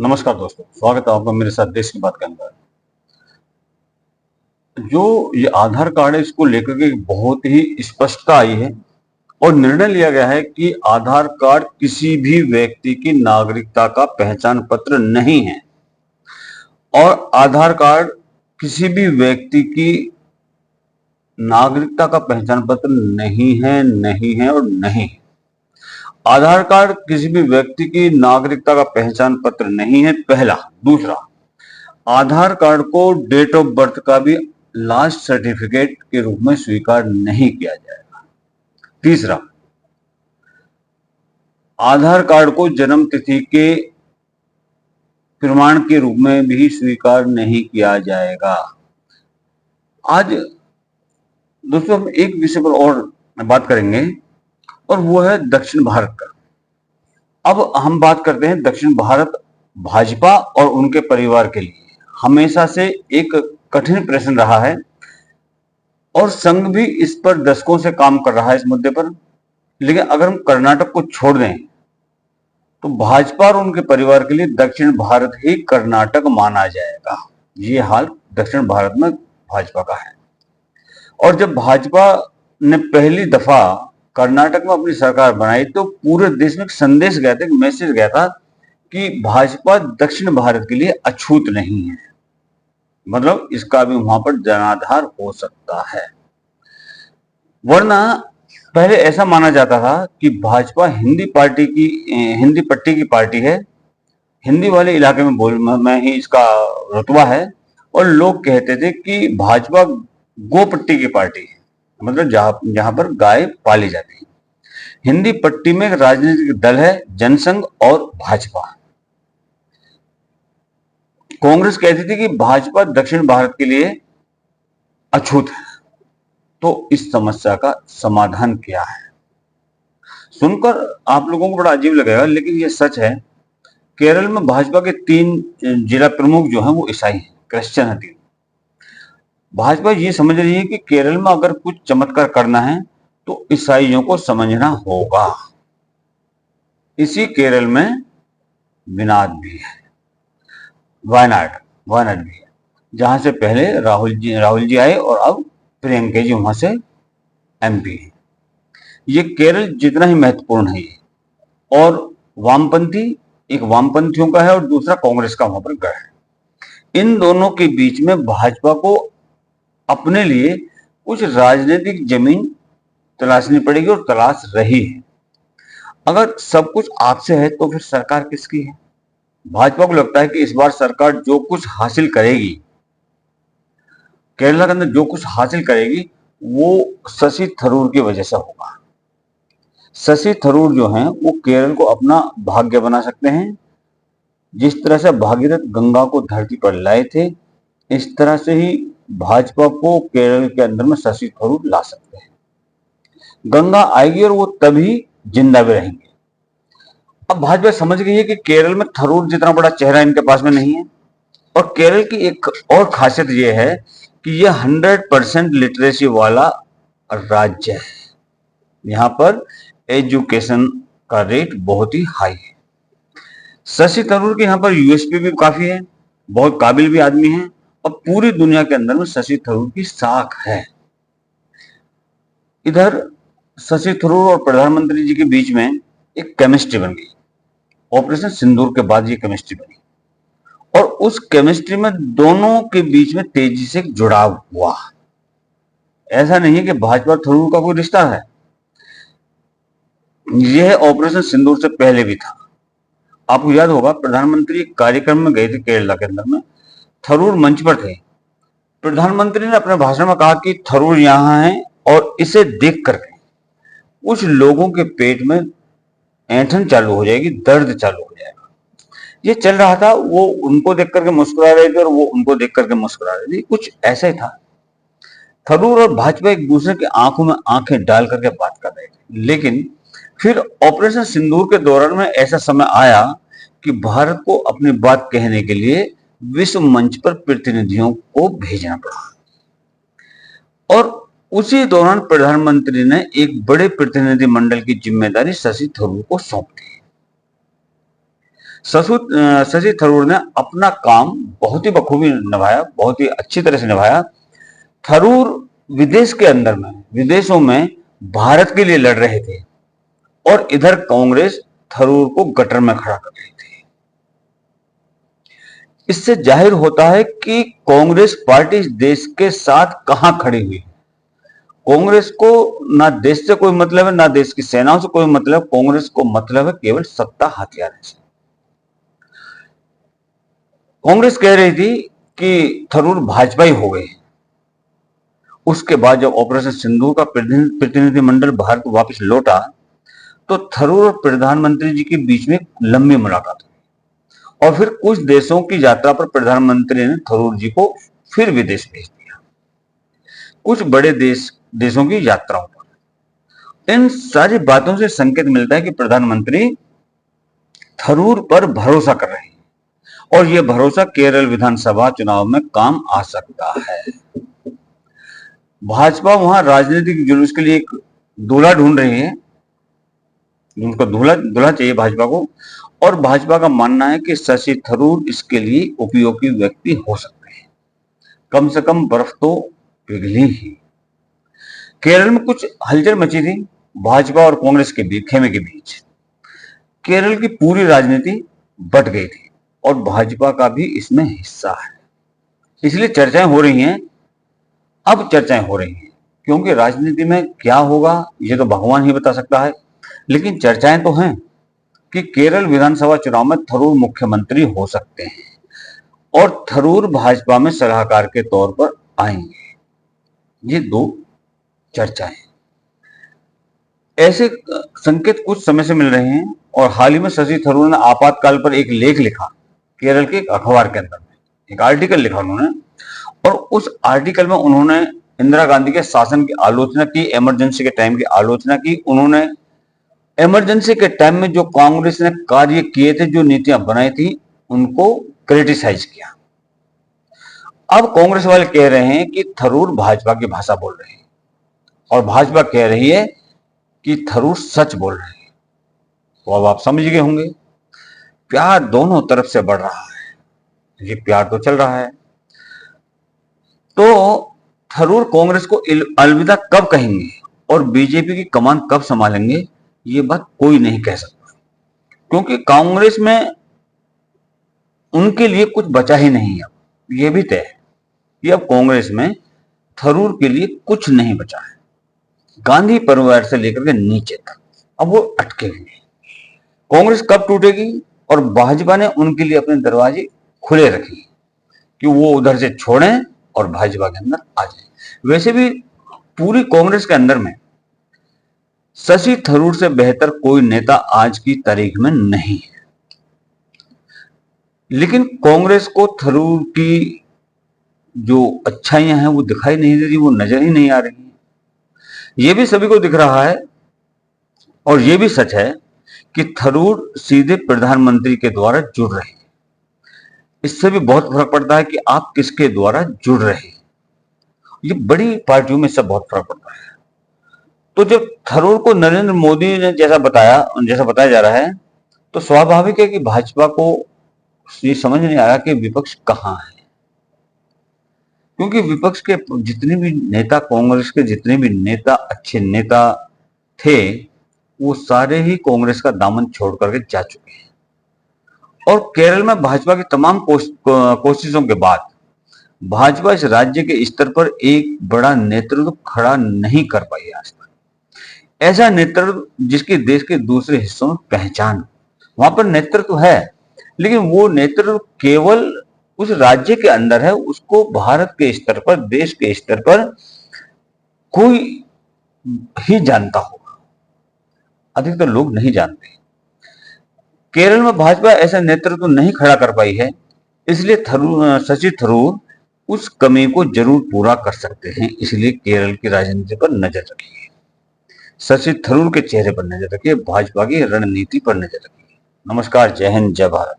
नमस्कार दोस्तों, स्वागत है आपका मेरे साथ देश की बात के अंदर। जो ये आधार कार्ड है इसको लेकर के बहुत ही स्पष्टता आई है और निर्णय लिया गया है कि आधार कार्ड किसी भी व्यक्ति की नागरिकता का पहचान पत्र नहीं है और आधार कार्ड किसी भी व्यक्ति की नागरिकता का पहचान पत्र नहीं है और नहीं है। आधार कार्ड किसी भी व्यक्ति की नागरिकता का पहचान पत्र नहीं है, पहला। दूसरा, आधार कार्ड को डेट ऑफ बर्थ का भी लास्ट सर्टिफिकेट के रूप में स्वीकार नहीं किया जाएगा। तीसरा, आधार कार्ड को जन्म तिथि के प्रमाण के रूप में भी स्वीकार नहीं किया जाएगा। आज दोस्तों हम एक विषय पर और बात करेंगे और वो है दक्षिण भारत का। अब हम बात करते हैं दक्षिण भारत भाजपा और उनके परिवार के लिए हमेशा से एक कठिन प्रश्न रहा है और संघ भी इस पर दशकों से काम कर रहा है इस मुद्दे पर। लेकिन अगर हम कर्नाटक को छोड़ दें तो भाजपा और उनके परिवार के लिए दक्षिण भारत ही कर्नाटक माना जाएगा। ये हाल दक्षिण भारत में भाजपा का है। और जब भाजपा ने पहली दफा कर्नाटक में अपनी सरकार बनाई तो पूरे देश में एक संदेश गया था, एक मैसेज गया था कि भाजपा दक्षिण भारत के लिए अछूत नहीं है, मतलब इसका भी वहां पर जनाधार हो सकता है। वरना पहले ऐसा माना जाता था कि भाजपा हिंदी पट्टी की पार्टी है, हिंदी वाले इलाके में ही इसका रुतबा है और लोग कहते थे कि भाजपा गो पट्टी की पार्टी है, मतलब जहां पर गाय पाली जाती है। हिंदी पट्टी में एक राजनीतिक दल है जनसंघ और भाजपा। कांग्रेस कहती थी कि भाजपा दक्षिण भारत के लिए अछूत है। तो इस समस्या का समाधान क्या है? सुनकर आप लोगों को बड़ा अजीब लगेगा, लेकिन यह सच है। केरल में भाजपा के 3 जिला प्रमुख जो हैं वो ईसाई हैं, क्रिश्चियन हैं 3। भाजपा ये समझ रही है कि केरल में अगर कुछ चमत्कार करना है तो ईसाइयों को समझना होगा। इसी केरल में विनाद भी है, वायनाड भी है, जहां से पहले राहुल जी आए और अब प्रियंका जी वहां से एमपी है। ये केरल जितना ही महत्वपूर्ण है और वामपंथी, एक वामपंथियों का है और दूसरा कांग्रेस का वहां पर गढ़ है। इन दोनों के बीच में भाजपा को अपने लिए कुछ राजनीतिक जमीन तलाशनी पड़ेगी और तलाश रही है। अगर सब कुछ आपसे है तो फिर सरकार किसकी है? भाजपा को लगता है कि इस बार सरकार जो कुछ हासिल करेगी, केरला के अंदर जो कुछ हासिल करेगी वो शशि थरूर की वजह से होगा। शशि थरूर जो हैं वो केरल को अपना भाग्य बना सकते हैं। जिस तरह से भागीरथ गंगा को धरती पर लाए थे, इस तरह से ही भाजपा को केरल के अंदर में शशि थरूर ला सकते हैं। गंगा आएगी और वो तभी जिंदा भी रहेंगे। अब भाजपा समझ गई है कि केरल में थरूर जितना बड़ा चेहरा इनके पास में नहीं है और केरल की एक और खासियत यह है कि यह 100% लिटरेसी वाला राज्य है। यहाँ पर एजुकेशन का रेट बहुत ही हाई है। शशि थरूर के यहाँ पर यूएसपी भी काफी है, बहुत काबिल भी आदमी है और पूरी दुनिया के अंदर में शशि थरूर की साख है। इधर शशि थरूर और प्रधानमंत्री जी के बीच में एक केमिस्ट्री बन गई। ऑपरेशन सिंदूर के बाद ये केमिस्ट्री बनी और उस केमिस्ट्री में दोनों के बीच में तेजी से जुड़ाव हुआ। ऐसा नहीं है कि भाजपा थरूर का कोई रिश्ता है, यह ऑपरेशन सिंदूर से पहले भी था। आपको याद होगा प्रधानमंत्री एक कार्यक्रम में गए थे केरला के अंदर में, थरूर मंच पर थे। प्रधानमंत्री ने अपने भाषण में कहा कि थरूर यहां है और इसे देख करके कुछ लोगों के पेट में ऐंठन चालू हो जाएगी, दर्द चालू हो जाएगा। ये चल रहा था, वो उनको देख करके मुस्कुरा रहे थे और वो उनको देख करके मुस्कुरा रहे थे, कुछ ऐसा ही था। थरूर और भाजपा एक दूसरे की आंखों में आंखें डाल करके बात कर रहे थे। लेकिन फिर ऑपरेशन सिंदूर के दौरान में ऐसा समय आया कि भारत को अपनी बात कहने के लिए विश्व मंच पर प्रतिनिधियों को भेजना पड़ा और उसी दौरान प्रधानमंत्री ने एक बड़े प्रतिनिधि मंडल की जिम्मेदारी शशि थरूर को सौंप दी। शशि थरूर ने अपना काम बहुत ही बखूबी निभाया, बहुत ही अच्छी तरह से निभाया। थरूर विदेश के अंदर में, विदेशों में भारत के लिए लड़ रहे थे और इधर कांग्रेस थरूर को गटर में खड़ा कर रही थी। इससे जाहिर होता है कि कांग्रेस पार्टी इस देश के साथ कहां खड़ी हुई। कांग्रेस को ना देश से कोई मतलब है, ना देश की सेनाओं से कोई मतलब। कांग्रेस को मतलब है केवल सत्ता हथियाने से। कांग्रेस कह रही थी कि थरूर भाजपाई हो गए। उसके बाद जब ऑपरेशन सिंदूर का प्रतिनिधिमंडल भारत को वापस लौटा तो थरूर और प्रधानमंत्री जी के बीच में लंबी मुलाकात हुई और फिर कुछ देशों की यात्रा पर प्रधानमंत्री ने थरूर जी को फिर विदेश भेज दिया, कुछ बड़े देशों की यात्राओं पर। इन सारी बातों से संकेत मिलता है कि प्रधानमंत्री थरूर पर भरोसा कर रहे हैं और यह भरोसा केरल विधानसभा चुनाव में काम आ सकता है। भाजपा वहां राजनीतिक जुलूस के लिए एक दूल्हा ढूंढ रही है, उनको दूल्हा चाहिए भाजपा को, और भाजपा का मानना है कि शशि थरूर इसके लिए उपयोगी व्यक्ति हो सकते हैं। कम से कम बर्फ तो पिघली ही। केरल में कुछ हलचल मची थी भाजपा और कांग्रेस के बीच, खेमे के बीच। केरल की पूरी राजनीति बट गई थी और भाजपा का भी इसमें हिस्सा है, इसलिए चर्चाएं हो रही हैं। अब चर्चाएं हो रही हैं क्योंकि राजनीति में क्या होगा ये तो भगवान ही बता सकता है, लेकिन चर्चाएं तो हैं कि केरल विधानसभा चुनाव में थरूर मुख्यमंत्री हो सकते हैं और थरूर भाजपा में सलाहकार के तौर पर आएंगे। ये दो चर्चाएं, ऐसे संकेत कुछ समय से मिल रहे हैं और हाल ही में शशि थरूर ने आपातकाल पर एक लेख लिखा, केरल के एक अखबार के अंदर में एक आर्टिकल लिखा उन्होंने, और उस आर्टिकल में उन्होंने इंदिरा गांधी के शासन की आलोचना की, इमरजेंसी के टाइम की आलोचना की। उन्होंने इमरजेंसी के टाइम में जो कांग्रेस ने कार्य किए थे, जो नीतियां बनाई थी, उनको क्रिटिसाइज किया। अब कांग्रेस वाले कह रहे हैं कि थरूर भाजपा की भाषा बोल रहे हैं और भाजपा कह रही है कि थरूर सच बोल रहे हैं। तो अब आप समझ गए होंगे, प्यार दोनों तरफ से बढ़ रहा है। ये प्यार तो चल रहा है, तो थरूर कांग्रेस को अलविदा कब कहेंगे और बीजेपी की कमान कब संभालेंगे, ये बात कोई नहीं कह सकता, क्योंकि कांग्रेस में उनके लिए कुछ बचा ही नहीं है। ये भी तय है कि अब कांग्रेस में थरूर के लिए कुछ नहीं बचा है। गांधी परिवार से लेकर के नीचे तक अब वो अटके हुए हैं। कांग्रेस कब टूटेगी, और भाजपा ने उनके लिए अपने दरवाजे खुले रखे कि वो उधर से छोड़ें और भाजपा के अंदर आ जाए। वैसे भी पूरी कांग्रेस के अंदर में शशि थरूर से बेहतर कोई नेता आज की तारीख में नहीं है, लेकिन कांग्रेस को थरूर की जो अच्छाइयां हैं वो दिखाई नहीं दे रही, वो नजर ही नहीं आ रही। ये भी सभी को दिख रहा है और ये भी सच है कि थरूर सीधे प्रधानमंत्री के द्वारा जुड़ रहे हैं। इससे भी बहुत फर्क पड़ता है कि आप किसके द्वारा जुड़ रहे हैं। ये बड़ी पार्टियों में इससे बहुत फर्क पड़ता है। तो जब थरूर को नरेंद्र मोदी ने जैसा बताया जा रहा है, तो स्वाभाविक है कि भाजपा को ये समझ नहीं आ रहा कि विपक्ष कहां है, क्योंकि विपक्ष के जितने भी नेता, कांग्रेस के जितने भी नेता, अच्छे नेता थे, वो सारे ही कांग्रेस का दामन छोड़ करके जा चुके हैं। और केरल में भाजपा की तमाम कोशिशों के बाद भाजपा इस राज्य के स्तर पर एक बड़ा नेतृत्व खड़ा नहीं कर पाई आज तक। ऐसा नेतृत्व जिसकी देश के दूसरे हिस्सों में पहचान, वहां पर नेतृत्व है, लेकिन वो नेतृत्व केवल उस राज्य के अंदर है। उसको भारत के स्तर पर, देश के स्तर पर कोई ही जानता होगा, अधिकतर लोग नहीं जानते। केरल में भाजपा ऐसा नेतृत्व नहीं खड़ा कर पाई है, इसलिए शशि थरूर उस कमी को जरूर पूरा कर सकते हैं। इसलिए केरल की राजनीति पर नजर रखिए, शशि थरूर के चेहरे पर नजर रखिए, भाजपा की रणनीति पर नजर रखिए। नमस्कार, जय हिंद, जय भारत।